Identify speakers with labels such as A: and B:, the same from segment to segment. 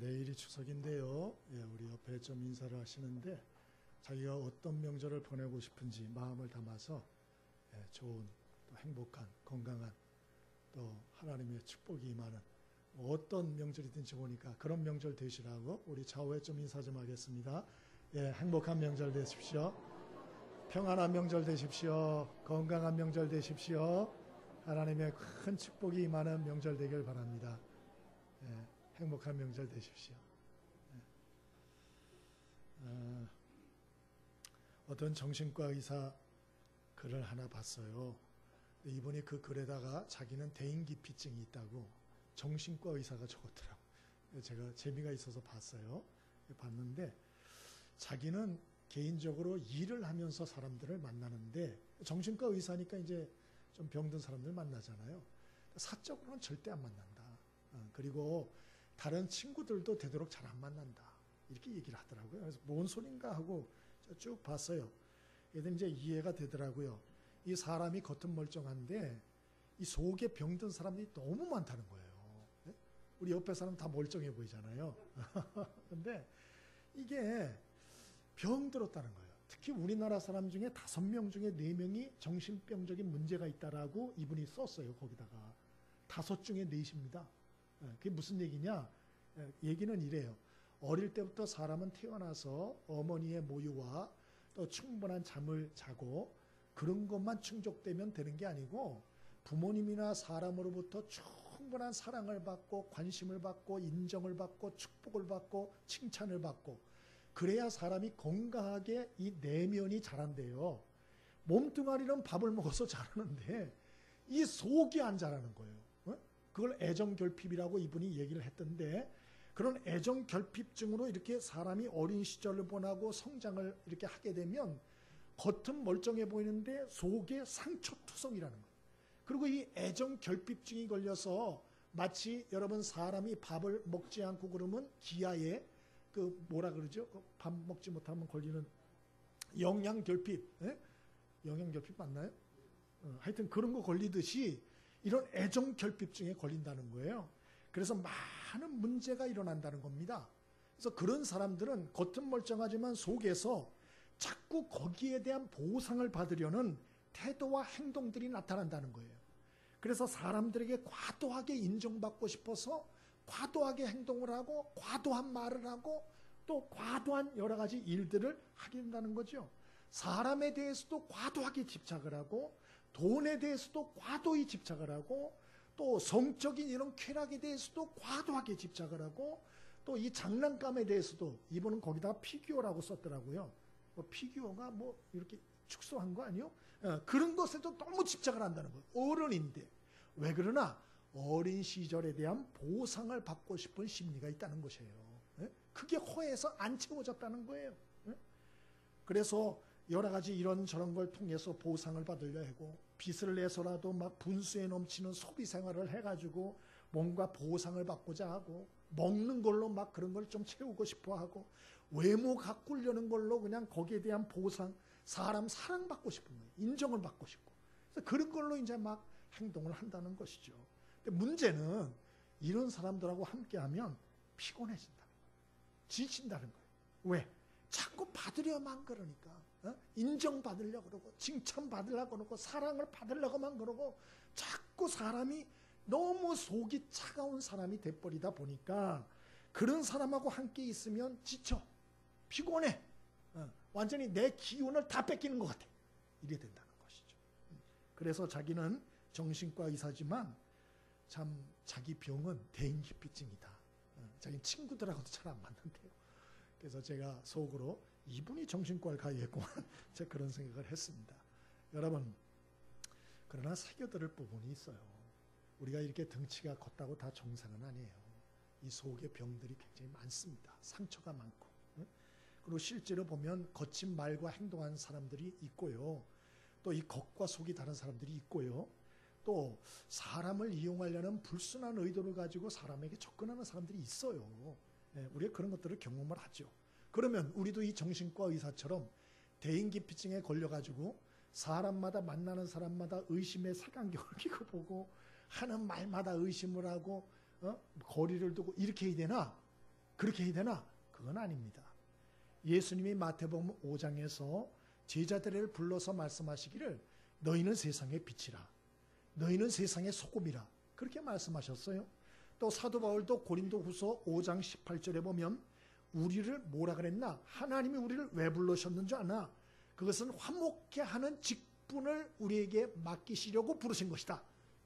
A: 내일이 추석인데요. 우리 옆에 좀 인사를 하시는데 자기가 어떤 명절을 보내고 싶은지 마음을 담아서 좋은 또 행복한 건강한 또 하나님의 축복이 임하는 어떤 명절이든지 오니까 그런 명절 되시라고 우리 좌우에 좀 인사 좀 하겠습니다. 행복한 명절 되십시오. 평안한 명절 되십시오. 건강한 명절 되십시오. 하나님의 큰 축복이 임하는 명절 되길 바랍니다. 행복한 명절 되십시오. 어떤 정신과 의사 글을 하나 봤어요. 이분이 그 글에다가 자기는 대인기피증이 있다고 정신과 의사가 적었더라고요. 제가 재미가 있어서 봤어요. 봤는데 자기는 개인적으로 일을 하면서 사람들을 만나는데 정신과 의사니까 이제 좀 병든 사람들 만나잖아요. 사적으로는 절대 안 만난다. 그리고 다른 친구들도 되도록 잘 안 만난다. 이렇게 얘기를 하더라고요. 그래서 뭔 소린가 하고 쭉 봤어요. 얘들 이제 이해가 되더라고요. 이 사람이 겉은 멀쩡한데 이 속에 병든 사람들이 너무 많다는 거예요. 우리 옆에 사람 다 멀쩡해 보이잖아요. 근데 이게 병들었다는 거예요. 특히 우리나라 사람 중에 5명 중에 4명이 정신병적인 문제가 있다라고 이분이 썼어요. 거기다가 5 중에 4입니다. 그게 무슨 얘기냐? 얘기는 이래요. 어릴 때부터 사람은 태어나서 어머니의 모유와 또 충분한 잠을 자고 그런 것만 충족되면 되는 게 아니고 부모님이나 사람으로부터 충분한 사랑을 받고 관심을 받고 인정을 받고 축복을 받고 칭찬을 받고 그래야 사람이 건강하게 이 내면이 자란대요. 몸뚱아리는 밥을 먹어서 자라는데 이 속이 안 자라는 거예요. 그걸 애정결핍이라고 이분이 얘기를 했던데 그런 애정결핍증으로 이렇게 사람이 어린 시절을 보내고 성장을 이렇게 하게 되면 겉은 멀쩡해 보이는데 속에 상처투성이라는 거예요. 그리고 이 애정결핍증이 걸려서 마치 여러분 사람이 밥을 먹지 않고 그러면 기아에 그 뭐라 그러죠? 밥 먹지 못하면 걸리는 영양결핍. 영양결핍 맞나요? 하여튼 그런 거 걸리듯이 이런 애정결핍증에 걸린다는 거예요. 그래서 많은 문제가 일어난다는 겁니다. 그래서 그런 사람들은 겉은 멀쩡하지만 속에서 자꾸 거기에 대한 보상을 받으려는 태도와 행동들이 나타난다는 거예요. 그래서 사람들에게 과도하게 인정받고 싶어서 과도하게 행동을 하고 과도한 말을 하고 또 과도한 여러 가지 일들을 하게 된다는 거죠. 사람에 대해서도 과도하게 집착을 하고 돈에 대해서도 과도히 집착을 하고 또 성적인 이런 쾌락에 대해서도 과도하게 집착을 하고 또 이 장난감에 대해서도 이분은 거기다가 피규어라고 썼더라고요. 뭐 피규어가 뭐 이렇게 축소한 거 아니요? 그런 것에도 너무 집착을 한다는 거예요. 어른인데. 왜 그러나 어린 시절에 대한 보상을 받고 싶은 심리가 있다는 것이에요. 그게 허해서 안 채워졌다는 거예요. 그래서 여러 가지 이런저런 걸 통해서 보상을 받으려 하고 빚을 내서라도 막 분수에 넘치는 소비 생활을 해가지고 뭔가 보상을 받고자 하고 먹는 걸로 막 그런 걸 좀 채우고 싶어 하고 외모 가꾸려는 걸로 그냥 거기에 대한 보상, 사람 사랑받고 싶은 거예요. 인정을 받고 싶고. 그래서 그런 걸로 이제 막 행동을 한다는 것이죠. 근데 문제는 이런 사람들하고 함께하면 피곤해진다는 거예요. 지친다는 거예요. 왜? 자꾸 받으려만 그러니까. 인정받으려고 그러고 칭찬받으려고 그러고 사랑을 받으려고만 그러고 자꾸 사람이 너무 속이 차가운 사람이 돼버리다 보니까 그런 사람하고 함께 있으면 지쳐. 피곤해. 완전히 내 기운을 다 뺏기는 것 같아. 이래 된다는 것이죠. 그래서 자기는 정신과 의사지만 참 자기 병은 대인기피증이다. 자기 친구들하고도 잘 안 맞는데요. 그래서 제가 속으로 이분이 정신과를 가야겠구만 제가 그런 생각을 했습니다. 여러분 그러나 새겨들을 부분이 있어요. 우리가 이렇게 덩치가 컸다고 다 정상은 아니에요. 이 속에 병들이 굉장히 많습니다. 상처가 많고 그리고 실제로 보면 거친 말과 행동하는 사람들이 있고요. 또 이 겉과 속이 다른 사람들이 있고요. 또 사람을 이용하려는 불순한 의도를 가지고 사람에게 접근하는 사람들이 있어요. 우리가 그런 것들을 경험을 하죠. 그러면 우리도 이 정신과 의사처럼 대인기피증에 걸려가지고 사람마다 만나는 사람마다 의심의 색안경을 끼고 보고 하는 말마다 의심을 하고 거리를 두고 이렇게 해야 되나? 그렇게 해야 되나? 그건 아닙니다. 예수님이 마태복음 5장에서 제자들을 불러서 말씀하시기를 너희는 세상의 빛이라, 너희는 세상의 소금이라 그렇게 말씀하셨어요. 또 사도 바울도 고린도후서 5장 18절에 보면 우리를 뭐라 그랬나? 하나님이 우리를 왜 불러셨는 줄 아나? 그것은 화목케 하는 직분을 우리에게 맡기시려고 부르신 것이다.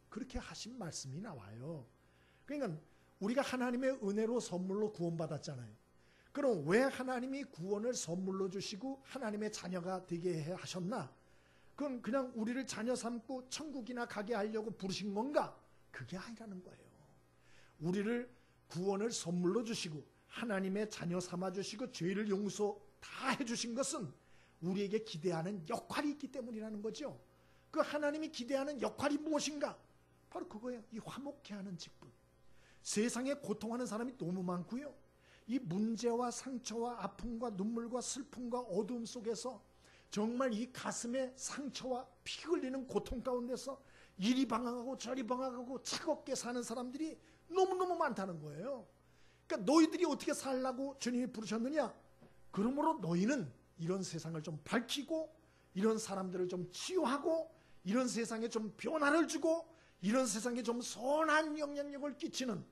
A: 그렇게 하신 말씀이 나와요. 그러니까 우리가 하나님의 은혜로 선물로 구원받았잖아요. 그럼 왜 하나님이 구원을 선물로 주시고 하나님의 자녀가 되게 하셨나? 그건 그냥 우리를 자녀 삼고 천국이나 가게 하려고 부르신 건가? 그게 아니라는 거예요. 우리를 구원을 선물로 주시고 하나님의 자녀 삼아 주시고 죄를 용서 다 해주신 것은 우리에게 기대하는 역할이 있기 때문이라는 거죠. 그 하나님이 기대하는 역할이 무엇인가? 바로 그거예요. 이 화목케 하는 직분. 세상에 고통하는 사람이 너무 많고요. 이 문제와 상처와 아픔과 눈물과 슬픔과 어두움 속에서 정말 이 가슴에 상처와 피 흘리는 고통 가운데서 이리 방황하고 저리 방황하고 차갑게 사는 사람들이 너무너무 많다는 거예요. 그러니까 너희들이 어떻게 살라고 주님이 부르셨느냐? 그러므로 너희는 이런 세상을 좀 밝히고 이런 사람들을 좀 치유하고 이런 세상에 좀 변화를 주고 이런 세상에 좀 선한 영향력을 끼치는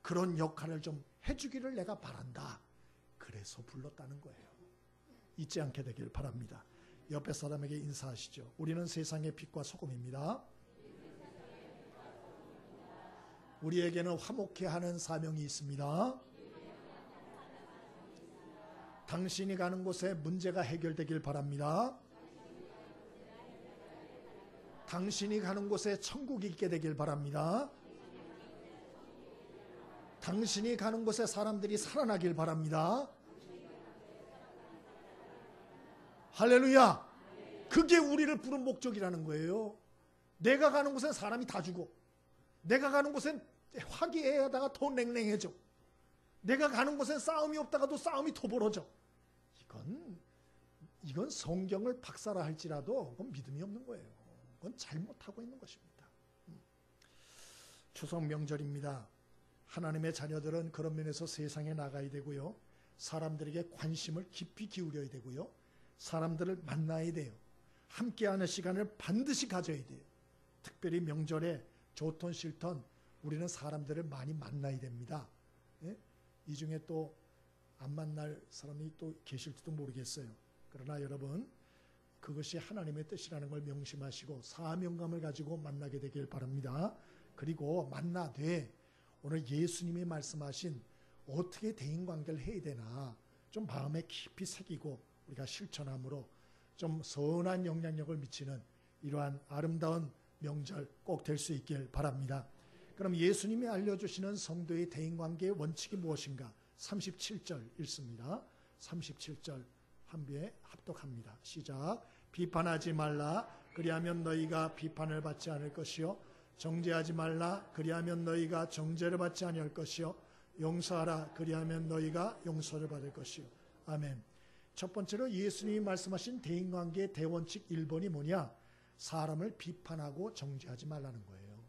A: 그런 역할을 좀 해주기를 내가 바란다. 그래서 불렀다는 거예요. 잊지 않게 되길 바랍니다. 옆에 사람에게 인사하시죠. 우리는 세상의 빛과 소금입니다. 우리에게는 화목케 하는 사명이 있습니다. 당신이 가는 곳에 문제가 해결되길 바랍니다. 당신이 가는 곳에 천국이 있게 되길 바랍니다. 당신이 가는 곳에 사람들이 살아나길 바랍니다. 할렐루야! 그게 우리를 부른 목적이라는 거예요. 내가 가는 곳엔 사람이 다 죽어. 내가 가는 곳엔 화기애애하다가 더 냉랭해져. 내가 가는 곳엔 싸움이 없다가도 싸움이 더 벌어져. 이건 성경을 박사라 할지라도 그건 믿음이 없는 거예요. 그건 잘못하고 있는 것입니다. 추석 명절입니다. 하나님의 자녀들은 그런 면에서 세상에 나가야 되고요. 사람들에게 관심을 깊이 기울여야 되고요. 사람들을 만나야 돼요. 함께하는 시간을 반드시 가져야 돼요. 특별히 명절에 좋던 싫던 우리는 사람들을 많이 만나야 됩니다. 예? 이 중에 또 안 만날 사람이 또 계실지도 모르겠어요. 그러나 여러분 그것이 하나님의 뜻이라는 걸 명심하시고 사명감을 가지고 만나게 되길 바랍니다. 그리고 만나되 오늘 예수님이 말씀하신 어떻게 대인관계를 해야 되나 좀 마음에 깊이 새기고 우리가 실천함으로 좀 선한 영향력을 미치는 이러한 아름다운 명절 꼭 될 수 있길 바랍니다. 그럼 예수님이 알려주시는 성도의 대인관계의 원칙이 무엇인가? 37절 읽습니다. 37절 한비에 합독합니다. 시작. 비판하지 말라. 그리하면 너희가 비판을 받지 않을 것이요. 정죄하지 말라. 그리하면 너희가 정죄를 받지 아니할 것이요. 용서하라. 그리하면 너희가 용서를 받을 것이요. 아멘. 첫 번째로 예수님이 말씀하신 대인관계의 대원칙 1번이 뭐냐? 사람을 비판하고 정죄하지 말라는 거예요.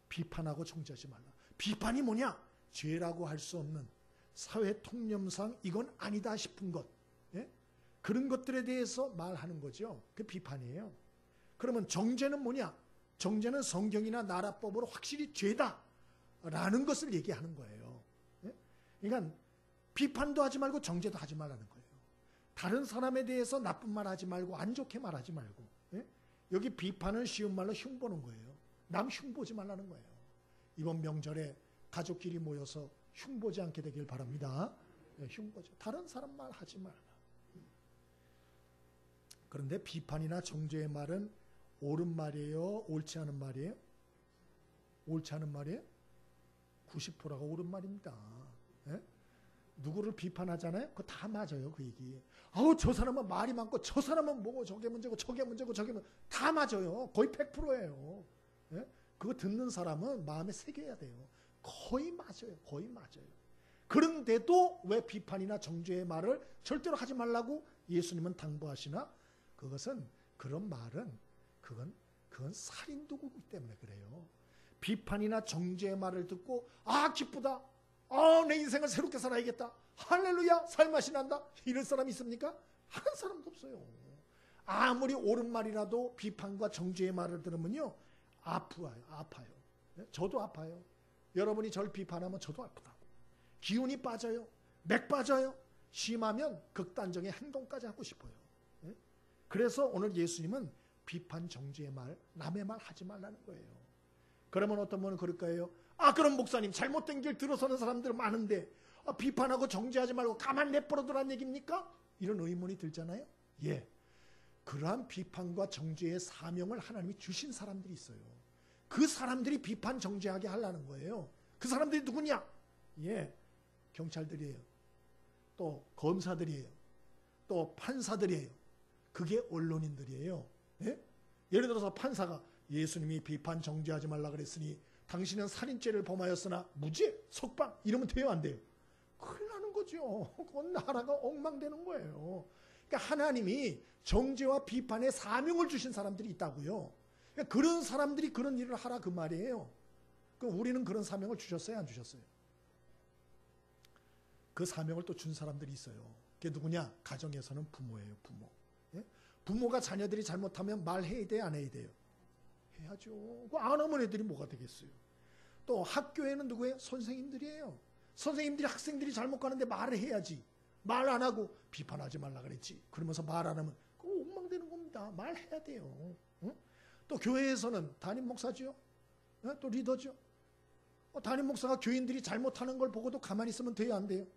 A: 비판하고 정죄하지 말라. 비판이 뭐냐? 죄라고 할 수 없는 사회 통념상 이건 아니다 싶은 것, 예? 그런 것들에 대해서 말하는 거죠. 그 비판이에요. 그러면 정죄는 뭐냐? 정죄는 성경이나 나라법으로 확실히 죄다라는 것을 얘기하는 거예요. 예? 그러니까 비판도 하지 말고 정죄도 하지 말라는 거예요. 다른 사람에 대해서 나쁜 말 하지 말고 안 좋게 말하지 말고, 예? 여기 비판은 쉬운 말로 흉보는 거예요. 남 흉보지 말라는 거예요. 이번 명절에 가족끼리 모여서 흉보지 않게 되길 바랍니다. 예, 흉보죠. 다른 사람 말 하지 말라. 그런데 비판이나 정죄의 말은 옳은 말이에요? 옳지 않은 말이에요? 옳지 않은 말이에요? 90%가 옳은 말입니다. 예? 누구를 비판하잖아요? 그거 다 맞아요. 그 얘기. 아우 저 사람은 말이 많고 저 사람은 뭐고 저게 문제고 저게 문제고 저게 문제고 다 맞아요. 거의 100%예요. 예? 그거 듣는 사람은 마음에 새겨야 돼요. 거의 맞아요. 거의 맞아요. 그런데도 왜 비판이나 정죄의 말을 절대로 하지 말라고 예수님은 당부하시나? 그것은 그런 말은 그건 살인도구이기 때문에 그래요. 비판이나 정죄의 말을 듣고 아 기쁘다. 내 인생을 새롭게 살아야겠다. 할렐루야, 살맛이 난다. 이런 사람이 있습니까? 한 사람도 없어요. 아무리 옳은 말이라도 비판과 정죄의 말을 들으면요, 아파요. 저도 아파요. 여러분이 저를 비판하면 저도 아프다. 기운이 빠져요. 맥 빠져요. 심하면 극단적인 행동까지 하고 싶어요. 그래서 오늘 예수님은 비판 정죄의 말, 남의 말 하지 말라는 거예요. 그러면 어떤 분은 그럴 거예요. 그럼 목사님, 잘못된 길 들어서는 사람들 많은데 비판하고 정죄하지 말고 가만 내버려두라는 얘기입니까? 이런 의문이 들잖아요. 예, 그러한 비판과 정죄의 사명을 하나님이 주신 사람들이 있어요. 그 사람들이 비판 정죄하게 하려는 거예요. 그 사람들이 누구냐? 예, 경찰들이에요. 또 검사들이에요. 또 판사들이에요. 그게 언론인들이에요. 예? 예를 들어서 판사가 예수님이 비판 정죄하지 말라 그랬으니 당신은 살인죄를 범하였으나 무죄, 석방 이러면 돼요, 안 돼요? 큰일 나는 거죠. 그건 나라가 엉망되는 거예요. 그러니까 하나님이 정죄와 비판의 사명을 주신 사람들이 있다고요. 그러니까 그런 사람들이 그런 일을 하라 그 말이에요. 그럼 우리는 그런 사명을 주셨어요, 안 주셨어요? 그 사명을 또 준 사람들이 있어요. 그게 누구냐? 가정에서는 부모예요, 부모. 예? 부모가 자녀들이 잘못하면 말해야 돼요, 안 해야 돼요? 해야죠. 안 하면 애들이 뭐가 되겠어요? 또 학교에는 누구예요? 선생님들이에요. 선생님들이 학생들이 잘못 가는데 말을 해야지. 말 안 하고 비판하지 말라 그랬지. 그러면서 말 안 하면 그거 엉망되는 겁니다. 말해야 돼요. 응? 또 교회에서는 담임 목사죠. 또 리더죠. 담임 목사가 교인들이 잘못하는 걸 보고도 가만히 있으면 돼요, 안 돼요?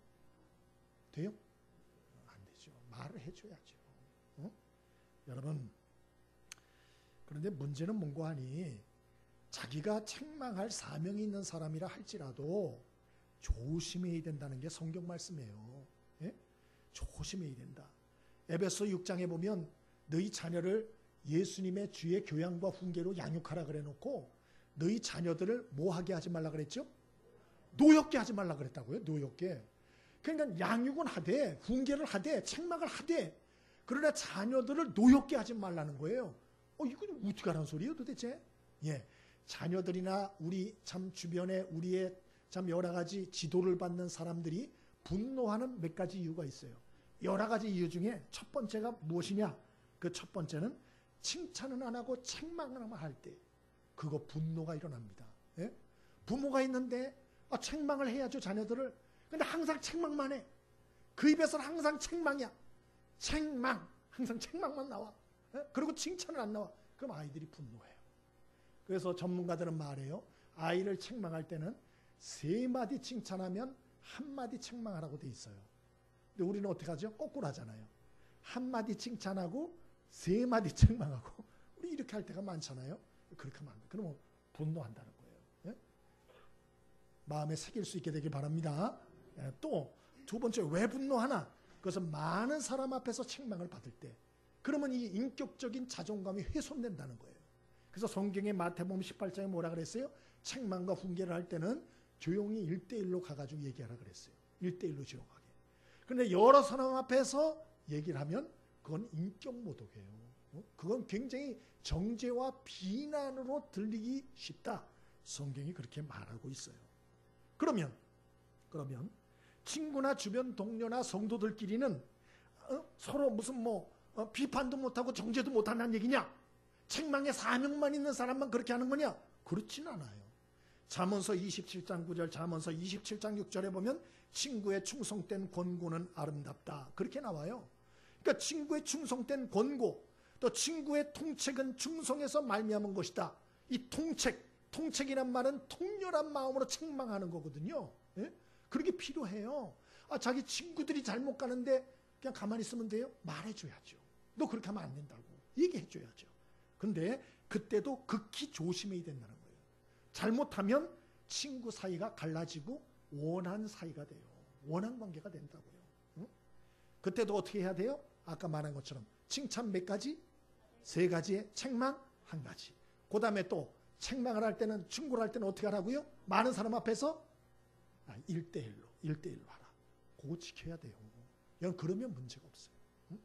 A: 돼요? 안 되죠. 말을 해줘야죠. 응? 여러분, 그런데 문제는 뭔고 하니 자기가 책망할 사명이 있는 사람이라 할지라도 조심해야 된다는 게 성경 말씀이에요. 예? 조심해야 된다. 에베소 6장에 보면 너희 자녀를 예수님의 주의 교양과 훈계로 양육하라 그래놓고 너희 자녀들을 뭐하게 하지 말라 그랬죠? 노엽게 하지 말라 그랬다고요. 노엽게. 그러니까 양육은 하되 훈계를 하되 책망을 하되 그러나 자녀들을 노엽게 하지 말라는 거예요. 이건 어떻게 하라는 소리예요 도대체? 예, 자녀들이나 우리 참 주변에 우리의 참 여러 가지 지도를 받는 사람들이 분노하는 몇 가지 이유가 있어요. 여러 가지 이유 중에 첫 번째가 무엇이냐? 그 첫 번째는 칭찬은 안 하고 책망을 할 때 그거 분노가 일어납니다. 예? 부모가 있는데 책망을 해야죠, 자녀들을. 근데 항상 책망만 해. 그 입에서는 항상 책망이야. 책망. 항상 책망만 나와. 예? 그리고 칭찬은 안 나와. 그럼 아이들이 분노해요. 그래서 전문가들은 말해요. 아이를 책망할 때는 3마디 칭찬하면 1마디 책망하라고 돼 있어요. 근데 우리는 어떻게 하죠? 거꾸로 하잖아요. 1마디 칭찬하고 3마디 책망하고 우리 이렇게 할 때가 많잖아요. 그렇게 하면 안 돼. 그러면 분노한다는 거예요. 예? 마음에 새길 수 있게 되길 바랍니다. 예, 또 두 번째 왜 분노하나? 그것은 많은 사람 앞에서 책망을 받을 때 그러면 이 인격적인 자존감이 훼손된다는 거예요. 그래서 성경의 마태복음 18장에 뭐라 그랬어요? 책망과 훈계를 할 때는 조용히 1대1로 가가지고 얘기하라 그랬어요. 1대1로 조용하게. 그런데 여러 사람 앞에서 얘기를 하면 그건 인격 모독이에요. 그건 굉장히 정죄와 비난으로 들리기 쉽다. 성경이 그렇게 말하고 있어요. 그러면 친구나 주변 동료나 성도들끼리는 서로 무슨 비판도 못하고 정죄도 못한다는 얘기냐? 책망의 사명만 있는 사람만 그렇게 하는 거냐? 그렇진 않아요. 잠언서 27장 9절, 잠언서 27장 6절에 보면 친구의 충성된 권고는 아름답다. 그렇게 나와요. 그러니까 친구의 충성된 권고, 또 친구의 통책은 충성에서 말미암은 것이다. 이 통책이란 말은 통렬한 마음으로 책망하는 거거든요. 예? 그렇게 필요해요. 자기 친구들이 잘못 가는데 그냥 가만히 있으면 돼요? 말해줘야죠. 너 그렇게 하면 안 된다고 얘기해줘야죠. 근데 그때도 극히 조심해야 된다는 거예요. 잘못하면 친구 사이가 갈라지고 원한 사이가 돼요. 원한 관계가 된다고요. 응? 그때도 어떻게 해야 돼요? 아까 말한 것처럼 칭찬 몇 가지? 3가지에 책망 1가지. 그 다음에 또 책망을 할 때는, 충고를 할 때는 어떻게 하라고요? 많은 사람 앞에서 1대1로 하라. 그거 지켜야 돼요. 그러면 문제가 없어요. 응?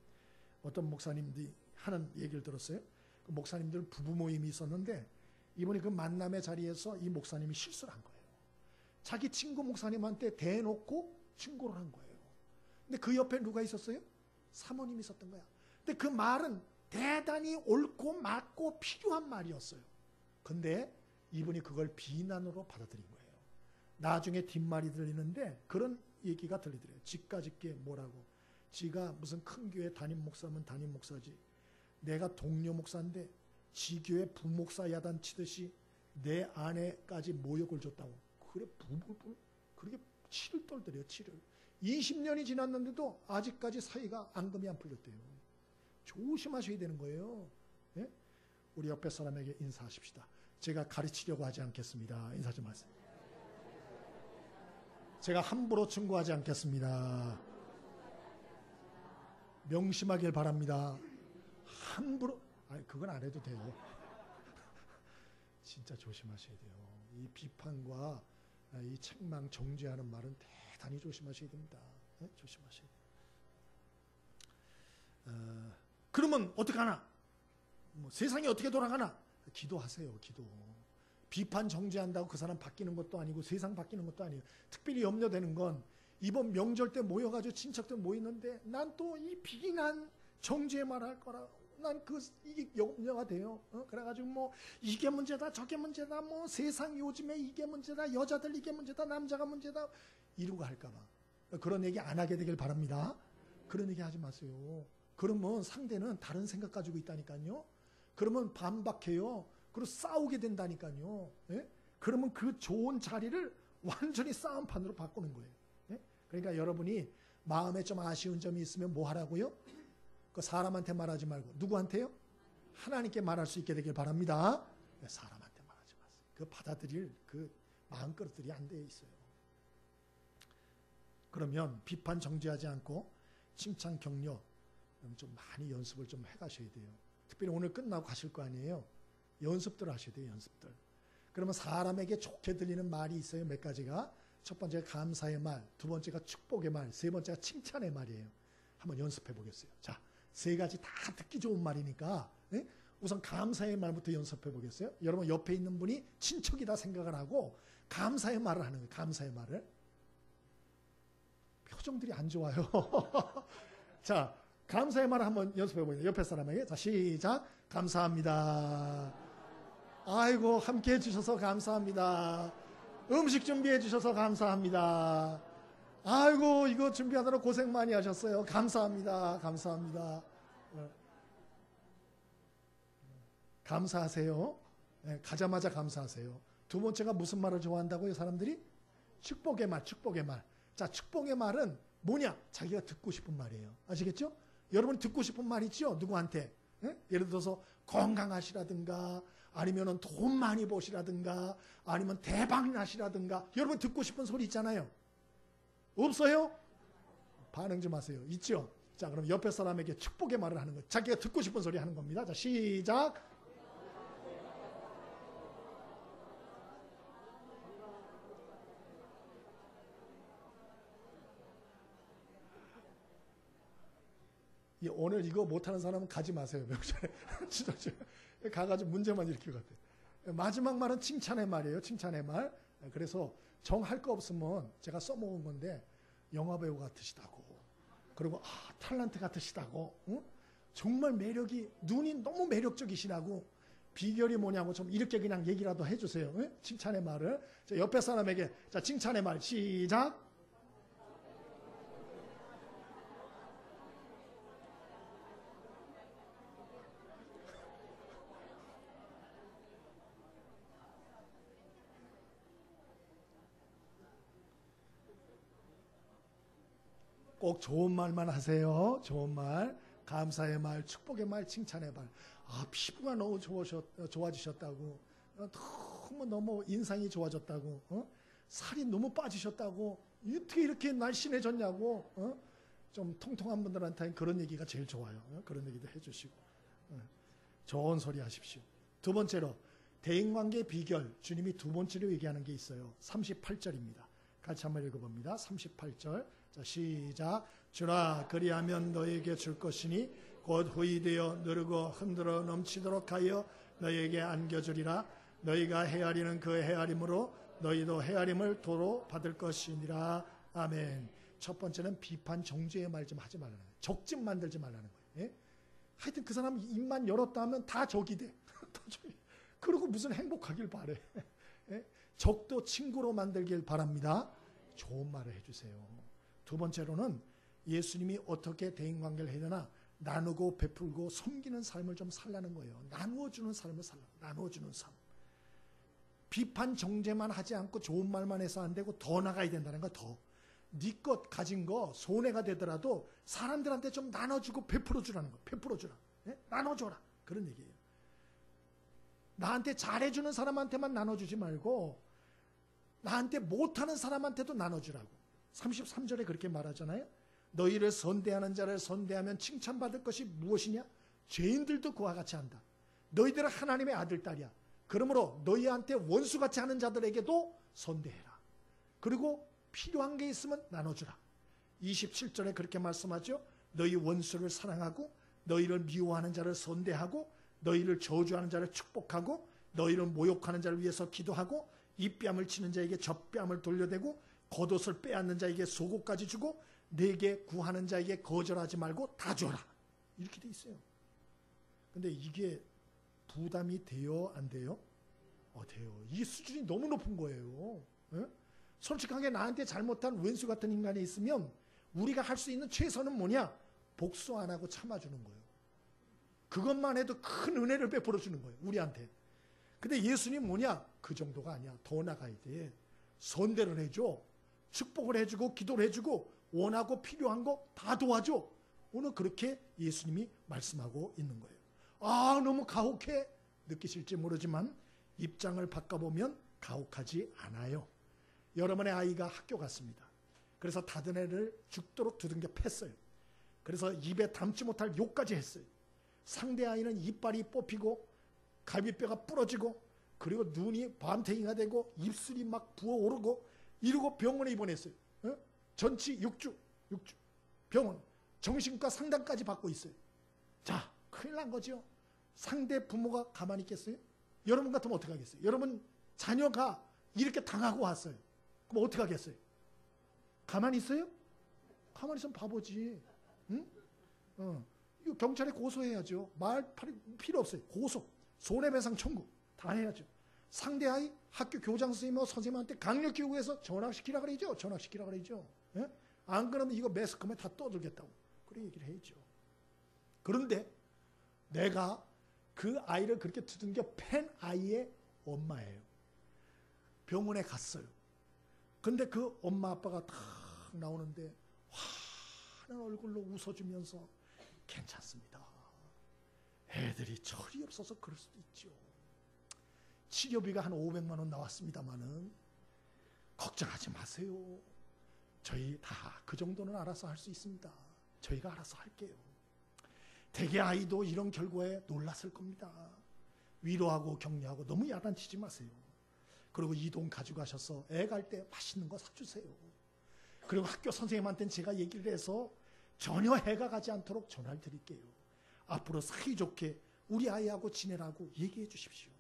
A: 어떤 목사님들이 하는 얘기를 들었어요. 그 목사님들 부부 모임이 있었는데 이분이 그 만남의 자리에서 이 목사님이 실수를 한 거예요. 자기 친구 목사님한테 대놓고 충고를 한 거예요. 근데 그 옆에 누가 있었어요? 사모님이 있었던 거야. 근데 그 말은 대단히 옳고 맞고 필요한 말이었어요. 근데 이분이 그걸 비난으로 받아들인 거예요. 나중에 뒷말이 들리는데 그런 얘기가 들리더래요. 지까짓게 뭐라고. 지가 무슨 큰 교회 담임 목사면 담임 목사지. 내가 동료 목사인데 지 교회 부목사 야단 치듯이 내 아내까지 모욕을 줬다고. 그래 그렇게 치를 떨더래요. 치를. 20년이 지났는데도 아직까지 사이가 앙금이 안 풀렸대요. 조심하셔야 되는 거예요. 예? 우리 옆에 사람에게 인사하십시다. 제가 가르치려고 하지 않겠습니다. 인사 좀 하세요. 제가 함부로 충고하지 않겠습니다. 명심하길 바랍니다. 함부로, 아니 그건 안 해도 돼요. 진짜 조심하셔야 돼요. 이 비판과 이 책망 정죄하는 말은 대단히 조심하셔야 됩니다. 네? 조심하셔야 돼요. 그러면 어떡하나? 뭐 세상이 어떻게 돌아가나? 기도하세요. 기도. 비판 정죄한다고 그 사람 바뀌는 것도 아니고 세상 바뀌는 것도 아니에요. 특별히 염려되는 건 이번 명절 때 모여가지고 친척들 모이는데 난 또 이 비난 정죄 말할 거라 난 이게 염려가 돼요. 그래가지고 뭐 이게 문제다 저게 문제다 뭐 세상 요즘에 이게 문제다 여자들 이게 문제다 남자가 문제다 이러고 할까봐 그런 얘기 안 하게 되길 바랍니다. 그런 얘기 하지 마세요. 그러면 상대는 다른 생각 가지고 있다니까요. 그러면 반박해요. 그리고 싸우게 된다니까요. 예? 그러면 그 좋은 자리를 완전히 싸움판으로 바꾸는 거예요. 예? 그러니까 여러분이 마음에 좀 아쉬운 점이 있으면 뭐 하라고요? 그 사람한테 말하지 말고 누구한테요? 하나님께 말할 수 있게 되길 바랍니다. 사람한테 말하지 마세요. 그 받아들일 그 마음그릇들이 안 돼 있어요. 그러면 비판 정죄하지 않고 칭찬 격려 좀 많이 연습을 좀 해가셔야 돼요. 특별히 오늘 끝나고 가실 거 아니에요. 연습들 하셔야 돼요. 연습들. 그러면 사람에게 좋게 들리는 말이 있어요. 몇 가지가. 첫 번째가 감사의 말, 두 번째가 축복의 말, 세 번째가 칭찬의 말이에요. 한번 연습해 보겠어요. 자, 세 가지 다 듣기 좋은 말이니까 예? 우선 감사의 말부터 연습해 보겠어요. 여러분 옆에 있는 분이 친척이다 생각을 하고 감사의 말을 하는 거예요. 감사의 말을. 표정들이 안 좋아요. 자, 감사의 말을 한번 연습해 보겠습니다. 옆에 사람에게. 자, 시작. 감사합니다. 아이고, 함께 해주셔서 감사합니다. 음식 준비해 주셔서 감사합니다. 아이고, 이거 준비하느라 고생 많이 하셨어요. 감사합니다. 감사합니다. 감사하세요. 네, 가자마자 감사하세요. 두 번째가 무슨 말을 좋아한다고요, 사람들이? 축복의 말, 축복의 말. 자, 축복의 말은 뭐냐? 자기가 듣고 싶은 말이에요. 아시겠죠? 여러분 듣고 싶은 말 있죠? 누구한테? 예? 예를 들어서 건강하시라든가 아니면 돈 많이 버시라든가 아니면 대박 나시라든가 여러분 듣고 싶은 소리 있잖아요. 없어요? 반응 좀 하세요. 있죠? 자, 그럼 옆에 사람에게 축복의 말을 하는 거예요. 자기가 듣고 싶은 소리 하는 겁니다. 자, 시작. 오늘 이거 못하는 사람은 가지 마세요. 명절에. 진짜 가가지고 문제만 일으킬 것 같아요. 마지막 말은 칭찬의 말이에요. 칭찬의 말. 그래서 정할 거 없으면 제가 써먹은 건데 영화배우 같으시다고 그리고 탤런트 같으시다고 응? 정말 매력이 눈이 너무 매력적이시라고 비결이 뭐냐고 좀 이렇게 그냥 얘기라도 해주세요. 응? 칭찬의 말을. 자, 옆에 사람에게 자 칭찬의 말 시작. 꼭 좋은 말만 하세요. 좋은 말, 감사의 말, 축복의 말, 칭찬의 말. 피부가 너무 좋아지셨다고, 너무 인상이 좋아졌다고, 살이 너무 빠지셨다고, 어떻게 이렇게 날씬해졌냐고, 좀 통통한 분들한테는 그런 얘기가 제일 좋아요. 그런 얘기도 해주시고, 좋은 소리 하십시오. 두 번째로 대인관계 비결, 주님이 두 번째로 얘기하는 게 있어요. 38절입니다. 같이 한번 읽어봅니다. 38절. 자, 시작. 주라 그리하면 너에게 줄 것이니 곧 후이되어 누르고 흔들어 넘치도록 하여 너에게 안겨주리라. 너희가 헤아리는 그 헤아림으로 너희도 헤아림을 도로 받을 것이니라. 아멘. 첫 번째는 비판 정죄의 말 좀 하지 말라는 거예요. 적집 만들지 말라는 거예요. 예? 하여튼 그 사람 입만 열었다 하면 다 적이 돼. 그리고 무슨 행복하길 바래. 예? 적도 친구로 만들길 바랍니다. 좋은 말을 해주세요. 두 번째로는 예수님이 어떻게 대인관계를 해야 되나, 나누고 베풀고 섬기는 삶을 좀 살라는 거예요. 나누어주는 삶을 살라. 나누어주는 삶. 비판 정죄만 하지 않고 좋은 말만 해서 안 되고 더 나가야 된다는 거. 더 네 것 가진 거 손해가 되더라도 사람들한테 좀 나눠주고 베풀어주라는 거. 베풀어주라. 예? 나눠줘라. 그런 얘기예요. 나한테 잘해주는 사람한테만 나눠주지 말고 나한테 못하는 사람한테도 나눠주라고. 33절에 그렇게 말하잖아요. 너희를 선대하는 자를 선대하면 칭찬받을 것이 무엇이냐? 죄인들도 그와 같이 한다. 너희들은 하나님의 아들, 딸이야. 그러므로 너희한테 원수같이 하는 자들에게도 선대해라. 그리고 필요한 게 있으면 나눠주라. 27절에 그렇게 말씀하죠. 너희 원수를 사랑하고 너희를 미워하는 자를 선대하고 너희를 저주하는 자를 축복하고 너희를 모욕하는 자를 위해서 기도하고 입뺨을 치는 자에게 젖뺨을 돌려대고 겉옷을 빼앗는 자에게 속옷까지 주고 내게 구하는 자에게 거절하지 말고 다 줘라. 이렇게 돼 있어요. 근데 이게 부담이 돼요? 안 돼요? 돼요. 이 수준이 너무 높은 거예요. 예? 솔직하게 나한테 잘못한 왼수 같은 인간이 있으면 우리가 할 수 있는 최선은 뭐냐? 복수 안 하고 참아주는 거예요. 그것만 해도 큰 은혜를 베풀어 주는 거예요. 우리한테. 근데 예수님 뭐냐? 그 정도가 아니야. 더 나가야 돼. 선대를 해줘. 축복을 해주고 기도를 해주고 원하고 필요한 거 다 도와줘. 오늘 그렇게 예수님이 말씀하고 있는 거예요. 아, 너무 가혹해 느끼실지 모르지만 입장을 바꿔보면 가혹하지 않아요. 여러분의 아이가 학교 갔습니다. 그래서 다른 애를 죽도록 두들겨 팼어요. 그래서 입에 담지 못할 욕까지 했어요. 상대 아이는 이빨이 뽑히고 갈비뼈가 부러지고 그리고 눈이 밤탱이가 되고 입술이 막 부어오르고 이러고 병원에 입원했어요. 전치 6주 병원 정신과 상담까지 받고 있어요. 자, 큰일 난 거죠. 상대 부모가 가만히 있겠어요? 여러분 같으면 어떻게 하겠어요? 여러분 자녀가 이렇게 당하고 왔어요. 그럼 어떻게 하겠어요? 가만히 있어요? 가만히 있으면 바보지. 응? 이거 경찰에 고소해야죠. 말 필요 없어요. 고소, 손해배상 청구 다 해야죠. 상대 아이 학교 교장 선생님과 선생님한테 강력히 요구해서 전학시키라 그러죠. 전학시키라 그러죠. 예? 안 그러면 이거 매스컴에 다 떠들겠다고 그런 얘기를 해야죠. 그런데 내가 그 아이를 그렇게 두들겨 팬 아이의 엄마예요. 병원에 갔어요. 근데 그 엄마 아빠가 탁 나오는데 환한 얼굴로 웃어주면서 괜찮습니다. 애들이 철이 없어서 그럴 수도 있죠. 치료비가 한 500만 원 나왔습니다마는 걱정하지 마세요. 저희 다 그 정도는 알아서 할 수 있습니다. 저희가 알아서 할게요. 대개 아이도 이런 결과에 놀랐을 겁니다. 위로하고 격려하고 너무 야단치지 마세요. 그리고 이 돈 가져가셔서 애 갈 때 맛있는 거 사주세요. 그리고 학교 선생님한테는 제가 얘기를 해서 전혀 해가 가지 않도록 전화를 드릴게요. 앞으로 사이좋게 우리 아이하고 지내라고 얘기해 주십시오.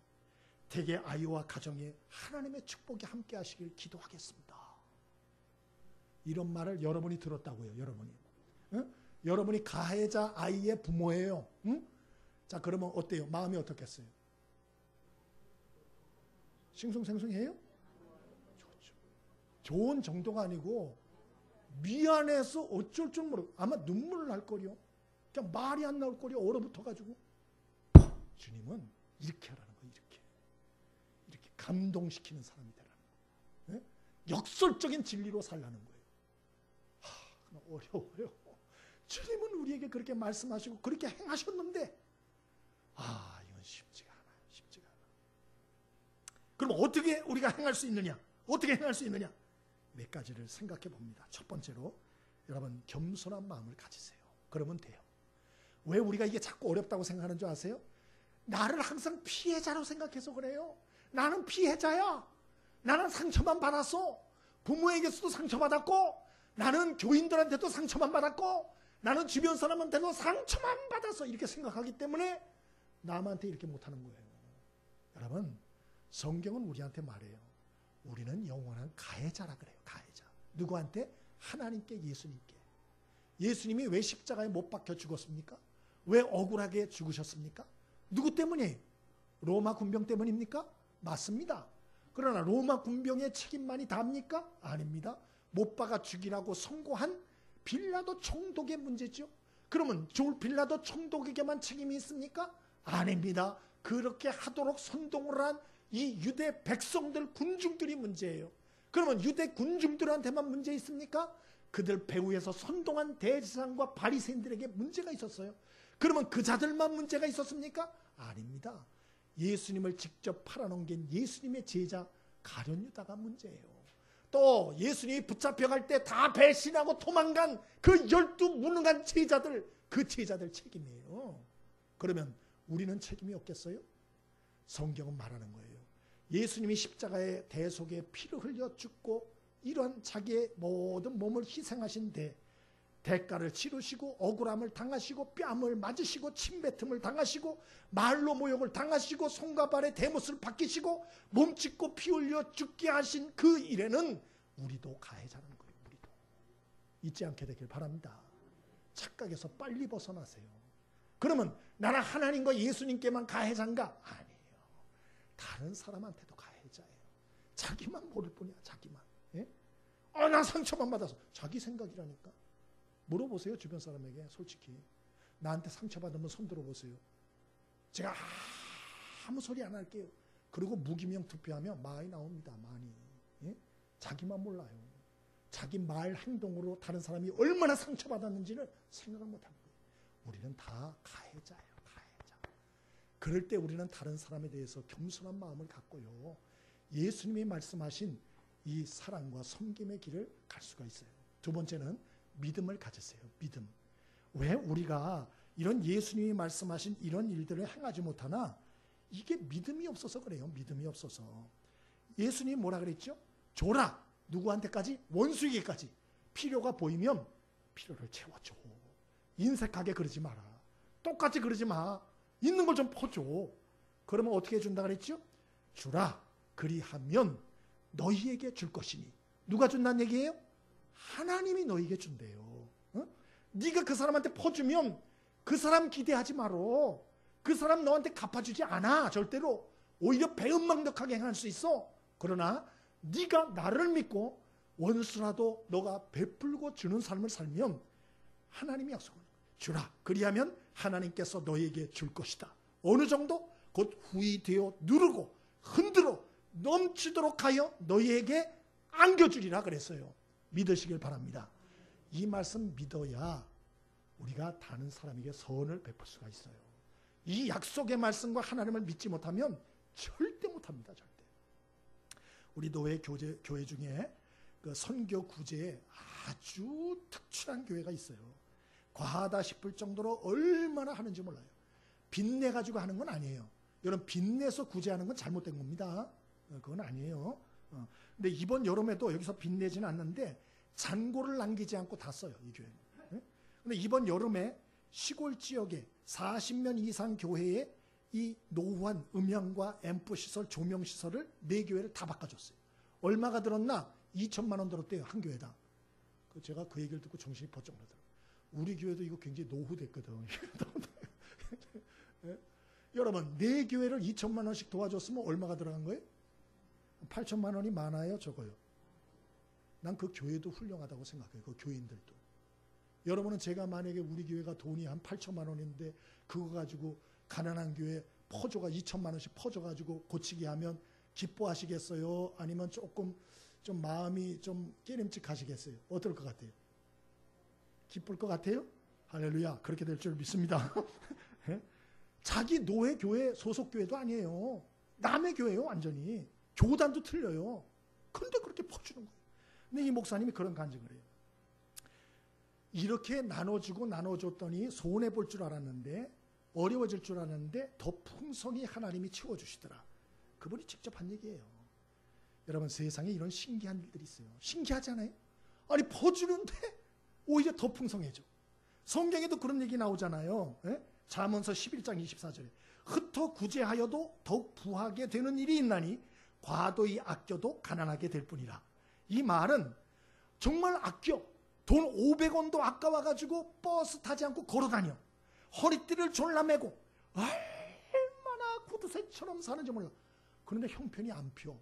A: 대개 아이와 가정에 하나님의 축복이 함께 하시길 기도하겠습니다. 이런 말을 여러분이 들었다고요. 여러분이. 응? 여러분이 가해자 아이의 부모예요. 응? 자, 그러면 어때요? 마음이 어떻겠어요? 싱숭생숭해요? 좋죠. 좋은 정도가 아니고 미안해서 어쩔 줄 모르고 아마 눈물을 날 거요. 그냥 말이 안 나올 거요. 얼어붙어가지고. 주님은 이렇게 하라는 거예요. 이렇게 감동시키는 사람이 되라는 거예요. 네? 역설적인 진리로 살라는 거예요. 어려워요. 주님은 우리에게 그렇게 말씀하시고 그렇게 행하셨는데 이건 쉽지가 않아요. 쉽지가 않아요. 그럼 어떻게 우리가 행할 수 있느냐? 어떻게 행할 수 있느냐? 몇 가지를 생각해 봅니다. 첫 번째로 여러분 겸손한 마음을 가지세요. 그러면 돼요. 왜 우리가 이게 자꾸 어렵다고 생각하는 줄 아세요? 나를 항상 피해자로 생각해서 그래요. 나는 피해자야. 나는 상처만 받았어. 부모에게서도 상처받았고 나는 교인들한테도 상처만 받았고 나는 주변 사람한테도 상처만 받아서 이렇게 생각하기 때문에 남한테 이렇게 못하는 거예요. 여러분 성경은 우리한테 말해요. 우리는 영원한 가해자라 그래요. 가해자. 누구한테? 하나님께, 예수님께. 예수님이 왜 십자가에 못 박혀 죽었습니까? 왜 억울하게 죽으셨습니까? 누구 때문이에요? 로마 군병 때문입니까? 맞습니다. 그러나 로마 군병의 책임만이 다입니까? 아닙니다. 못 박아 죽이라고 선고한 빌라도 총독의 문제죠. 그러면 빌라도 총독에게만 책임이 있습니까? 아닙니다. 그렇게 하도록 선동을 한 이 유대 백성들, 군중들이 문제예요. 그러면 유대 군중들한테만 문제 있습니까? 그들 배후에서 선동한 대제사장과 바리새인들에게 문제가 있었어요. 그러면 그 자들만 문제가 있었습니까? 아닙니다. 예수님을 직접 팔아넘긴 예수님의 제자 가룟 유다가 문제예요. 또 예수님이 붙잡혀갈 때 다 배신하고 도망간 그 12 무능한 제자들, 그 제자들 책임이에요. 그러면 우리는 책임이 없겠어요? 성경은 말하는 거예요. 예수님이 십자가의 대속에 피를 흘려 죽고 이러한 자기의 모든 몸을 희생하신 대가를 치르시고 억울함을 당하시고 뺨을 맞으시고 침뱉음을 당하시고 말로 모욕을 당하시고 손과 발의 대못을 박히시고 몸짓고 피 흘려 죽게 하신 그 일에는 우리도 가해자라는 거예요. 우리도 잊지 않게 되길 바랍니다. 착각에서 빨리 벗어나세요. 그러면 나는 하나님과 예수님께만 가해자인가? 아니에요. 다른 사람한테도 가해자예요. 자기만 모를 뿐이야. 자기만. 예? 난 상처만 받아서. 자기 생각이라니까. 물어보세요. 주변 사람에게 솔직히. 나한테 상처받으면 손 들어보세요. 제가 아무 소리 안 할게요. 그리고 무기명 투표하면 많이 나옵니다. 많이. 예? 자기만 몰라요. 자기 말 행동으로 다른 사람이 얼마나 상처받았는지를 생각을 못하는 거예요. 우리는 다 가해자예요. 가해자. 그럴 때 우리는 다른 사람에 대해서 겸손한 마음을 갖고요. 예수님이 말씀하신 이 사랑과 섬김의 길을 갈 수가 있어요. 두 번째는 믿음을 가지세요. 믿음. 왜 우리가 이런 예수님이 말씀하신 이런 일들을 행하지 못하나? 이게 믿음이 없어서 그래요. 믿음이 없어서. 예수님이 뭐라 그랬죠? 줘라. 누구한테까지? 원수에게까지. 필요가 보이면 필요를 채워줘. 인색하게 그러지 마라. 똑같이 그러지 마. 있는 걸 좀 퍼줘. 그러면 어떻게 준다 그랬죠? 주라. 그리하면 너희에게 줄 것이니. 누가 준다는 얘기예요? 하나님이 너희에게 준대요. 어? 네가 그 사람한테 퍼주면 그 사람 기대하지 말어. 그 사람 너한테 갚아주지 않아. 절대로. 오히려 배은망덕하게 행할 수 있어. 그러나 네가 나를 믿고 원수라도 너가 베풀고 주는 삶을 살면 하나님이 약속을 주라. 그리하면 하나님께서 너에게 줄 것이다. 어느 정도? 곧 후이 되어 누르고 흔들어 넘치도록 하여 너희에게 안겨주리라 그랬어요. 믿으시길 바랍니다. 이 말씀 믿어야 우리가 다른 사람에게 선을 베풀 수가 있어요. 이 약속의 말씀과 하나님을 믿지 못하면 절대 못합니다. 절대. 우리 노예 교회 중에 그 선교 구제에 아주 특출한 교회가 있어요. 과하다 싶을 정도로 얼마나 하는지 몰라요. 빚내가지고 하는 건 아니에요. 여러분 빚내서 구제하는 건 잘못된 겁니다. 그건 아니에요. 근데 이번 여름에도 여기서 빚내지는 않는데 잔고를 남기지 않고 다 써요. 이 교회는. 근데 이번 여름에 시골 지역에 40년 이상 교회에 이 노후한 음향과 앰프 시설, 조명 시설을 4교회를 다 바꿔줬어요. 얼마가 들었나? 2천만 원 들었대요. 한 교회당. 제가 그 얘기를 듣고 정신이 번쩍 나더라고요. 우리 교회도 이거 굉장히 노후됐거든. 여러분 4교회를 2천만 원씩 도와줬으면 얼마가 들어간 거예요? 8천만 원이 많아요? 적어요? 난 그 교회도 훌륭하다고 생각해요. 그 교인들도. 여러분은 제가 만약에 우리 교회가 돈이 한 8천만 원인데 그거 가지고 가난한 교회 퍼줘가 2천만 원씩 퍼줘가지고 고치게 하면 기뻐하시겠어요? 아니면 조금 좀 마음이 좀 깨림칙하시겠어요? 어떨 것 같아요? 기쁠 것 같아요? 할렐루야. 그렇게 될 줄 믿습니다. 자기 노예 교회 소속 교회도 아니에요. 남의 교회예요. 완전히. 교단도 틀려요. 근데 그렇게 퍼주는 거예요. 근데 이 목사님이 그런 간증을 해요. 이렇게 나눠주고 나눠줬더니 손해볼 줄 알았는데 어려워질 줄 알았는데 더 풍성히 하나님이 채워주시더라. 그분이 직접 한 얘기예요. 여러분 세상에 이런 신기한 일들이 있어요. 신기하지 않아요? 아니 퍼주는데 오히려 더 풍성해져. 성경에도 그런 얘기 나오잖아요. 예? 잠언서 11장 24절에 흩어 구제하여도 더욱 부하게 되는 일이 있나니 과도히 아껴도 가난하게 될 뿐이라. 이 말은 정말 아껴. 돈 500원도 아까워가지고 버스 타지 않고 걸어다녀. 허리띠를 졸라매고 얼마나 구두쇠처럼 사는지 몰라. 그런데 형편이 안 펴.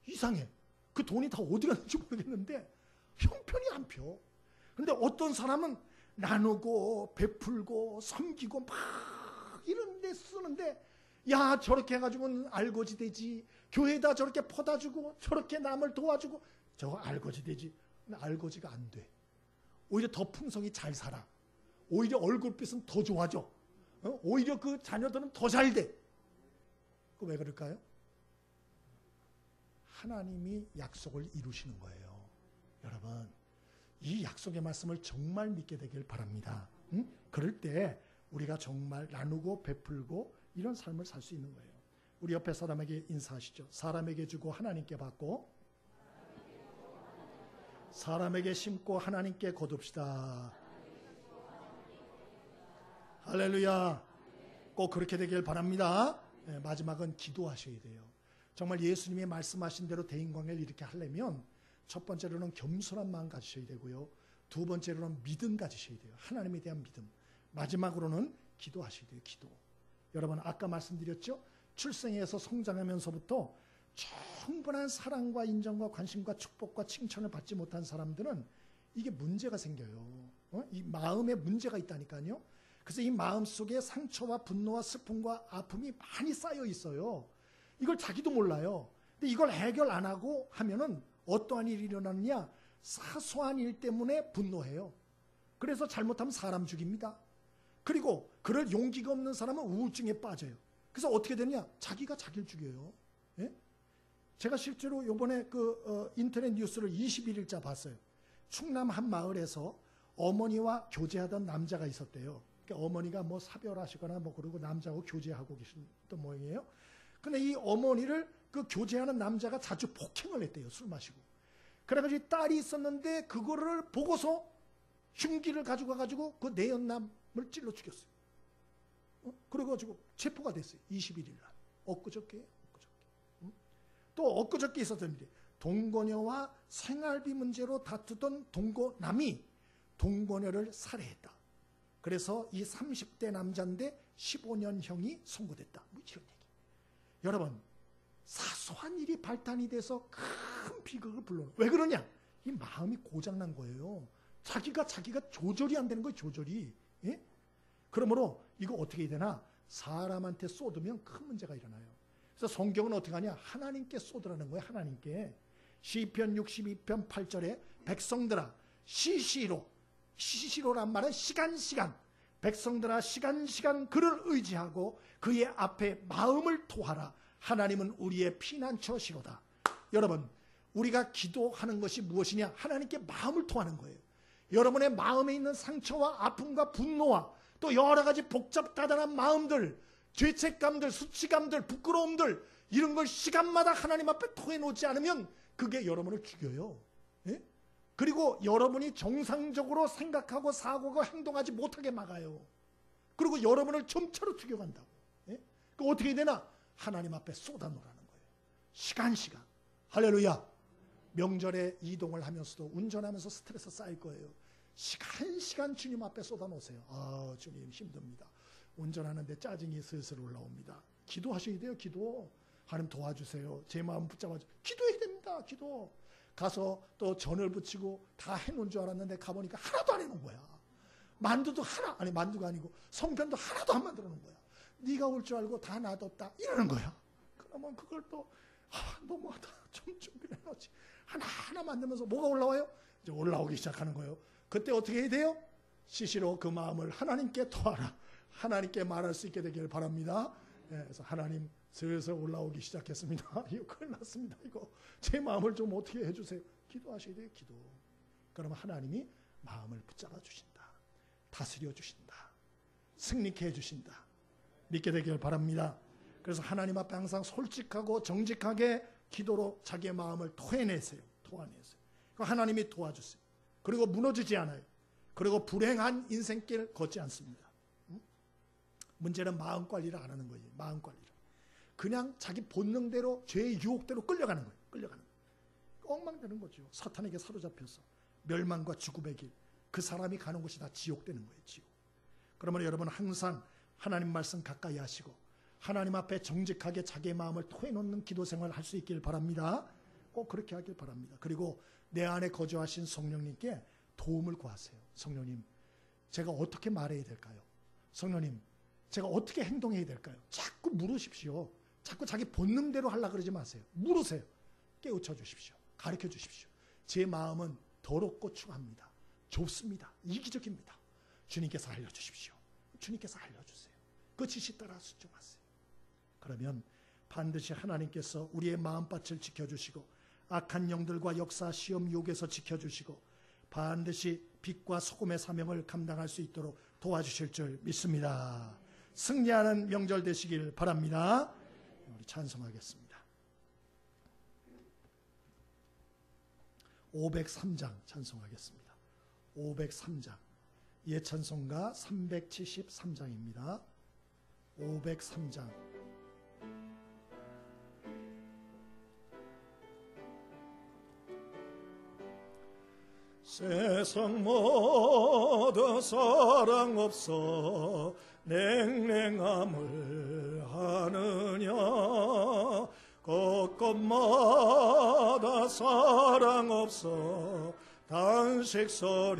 A: 이상해. 그 돈이 다 어디 갔는지 모르겠는데 형편이 안 펴. 그런데 어떤 사람은 나누고 베풀고 섬기고 막 이런 데 쓰는데, 야, 저렇게 해가지고는 알거지 되지. 교회에다 저렇게 퍼다 주고 저렇게 남을 도와주고 저거 알거지 되지. 알거지가 안 돼. 오히려 더 풍성히 잘 살아. 오히려 얼굴빛은 더 좋아져. 오히려 그 자녀들은 더 잘 돼. 그 왜 그럴까요? 하나님이 약속을 이루시는 거예요. 여러분, 이 약속의 말씀을 정말 믿게 되길 바랍니다. 그럴 때 우리가 정말 나누고 베풀고 이런 삶을 살 수 있는 거예요. 우리 옆에 사람에게 인사하시죠. 사람에게 주고 하나님께 받고, 사람에게 심고 하나님께 거둡시다. 할렐루야. 꼭 그렇게 되길 바랍니다. 네, 마지막은 기도하셔야 돼요. 정말 예수님이 말씀하신 대로 대인관계를 이렇게 하려면 첫 번째로는 겸손한 마음 가지셔야 되고요. 두 번째로는 믿음 가지셔야 돼요. 하나님에 대한 믿음. 마지막으로는 기도하셔야 돼요. 기도. 여러분, 아까 말씀드렸죠? 출생에서 성장하면서부터 충분한 사랑과 인정과 관심과 축복과 칭찬을 받지 못한 사람들은 이게 문제가 생겨요. 이 마음에 문제가 있다니까요. 그래서 이 마음 속에 상처와 분노와 슬픔과 아픔이 많이 쌓여 있어요. 이걸 자기도 몰라요. 근데 이걸 해결 안 하고 하면은 어떠한 일이 일어나느냐? 사소한 일 때문에 분노해요. 그래서 잘못하면 사람 죽입니다. 그리고 그럴 용기가 없는 사람은 우울증에 빠져요. 그래서 어떻게 되느냐? 자기가 자기를 죽여요. 예? 제가 실제로 이번에 인터넷 뉴스를 21일자 봤어요. 충남 한 마을에서 어머니와 교제하던 남자가 있었대요. 그러니까 어머니가 뭐 사별하시거나 뭐 그러고 남자하고 교제하고 계셨던 모양이에요. 근데 이 어머니를 그 교제하는 남자가 자주 폭행을 했대요. 술 마시고. 그래가지고 딸이 있었는데 그거를 보고서 흉기를 가지고 가가지고 그 내연남을 찔러 죽였어요. 그래가지고 체포가 됐어요. 21일 날. 엊그저께. 또 엊그저께 있었던 일이, 동거녀와 생활비 문제로 다투던 동거남이 동거녀를 살해했다. 그래서 이 30대 남자인데 15년형이 선고됐다. 뭐 이런 얘기. 여러분, 사소한 일이 발단이 돼서 큰 비극을 불러요. 왜 그러냐? 이 마음이 고장난 거예요. 자기가 조절이 안 되는 거예요. 조절이. 예? 그러므로 이거 어떻게 해야 되나? 사람한테 쏟으면 큰 문제가 일어나요. 그래서 성경은 어떻게 하냐? 하나님께 쏟으라는 거예요. 하나님께. 시편 62편 8절에 백성들아 시시로란 말은 시간 백성들아 시간 그를 의지하고 그의 앞에 마음을 토하라. 하나님은 우리의 피난처시로다. 여러분, 우리가 기도하는 것이 무엇이냐? 하나님께 마음을 토하는 거예요. 여러분의 마음에 있는 상처와 아픔과 분노와 또 여러 가지 복잡다단한 마음들, 죄책감들, 수치감들, 부끄러움들, 이런 걸 시간마다 하나님 앞에 토해놓지 않으면 그게 여러분을 죽여요. 예? 그리고 여러분이 정상적으로 생각하고 사고하고 행동하지 못하게 막아요. 그리고 여러분을 점차로 죽여간다고. 예? 그 어떻게 해야 되나? 하나님 앞에 쏟아놓으라는 거예요. 시간. 할렐루야. 명절에 이동을 하면서도 운전하면서 스트레스 쌓일 거예요. 시간 주님 앞에 쏟아놓으세요. 아, 주님 힘듭니다. 운전하는데 짜증이 슬슬 올라옵니다. 기도하셔야 돼요. 기도. 하나님 도와주세요. 제 마음 붙잡아줘. 기도해야 됩니다. 기도. 가서 또 전을 붙이고 다 해놓은 줄 알았는데 가보니까 하나도 안 해놓은 거야. 만두도 만두가 아니고 성편도 하나도 안 만들어 놓은 거야. 네가 올 줄 알고 다 놔뒀다 이러는 거야. 그러면 그걸 또 너무하다. 좀 준비를 해놓지. 하나 만들면서 뭐가 올라와요? 이제 올라오기 시작하는 거예요. 그때 어떻게 해야 돼요? 시시로 그 마음을 하나님께 토하라. 하나님께 말할 수 있게 되기를 바랍니다. 네, 그래서 하나님 슬슬 올라오기 시작했습니다. 이거 큰일 났습니다. 이거 제 마음을 좀 어떻게 해주세요. 기도하셔야 돼요. 기도. 그러면 하나님이 마음을 붙잡아 주신다. 다스려 주신다. 승리케 해주신다. 믿게 되기를 바랍니다. 그래서 하나님 앞에 항상 솔직하고 정직하게 기도로 자기의 마음을 토해내세요. 하나님이 도와주세요. 그리고 무너지지 않아요. 그리고 불행한 인생길 걷지 않습니다. 문제는 마음 관리를 안 하는 거예요. 마음 관리를. 그냥 자기 본능대로 죄의 유혹대로 끌려가는 거예요. 끌려가는 거예요. 엉망되는 거죠. 사탄에게 사로잡혀서 멸망과 죽음의 길, 그 사람이 가는 곳이 다 지옥되는 거예요. 지옥. 그러면 여러분 항상 하나님 말씀 가까이 하시고 하나님 앞에 정직하게 자기의 마음을 토해놓는 기도 생활을 할 수 있길 바랍니다. 꼭 그렇게 하길 바랍니다. 그리고 내 안에 거주하신 성령님께 도움을 구하세요. 성령님, 제가 어떻게 말해야 될까요? 성령님, 제가 어떻게 행동해야 될까요? 자꾸 물으십시오. 자꾸 자기 본능대로 하려고 그러지 마세요. 물으세요. 깨우쳐 주십시오. 가르쳐 주십시오. 제 마음은 더럽고 추합니다. 좁습니다. 이기적입니다. 주님께서 알려주십시오. 주님께서 알려주세요. 그 지시 따라 순종하세요. 그러면 반드시 하나님께서 우리의 마음밭을 지켜주시고 악한 영들과 역사, 시험, 유혹에서 지켜주시고 반드시 빛과 소금의 사명을 감당할 수 있도록 도와주실 줄 믿습니다. 승리하는 명절 되시길 바랍니다. 우리 찬송하겠습니다. 503장 찬송하겠습니다. 503장 예찬송가 373장입니다. 503장 세상 모두 사랑 없어 냉랭함을 하느냐 곳곳마다 사랑 없어 단식 소리뿐일세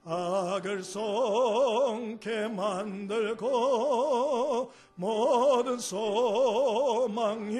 A: 악을 성케 만들고 모든 소망이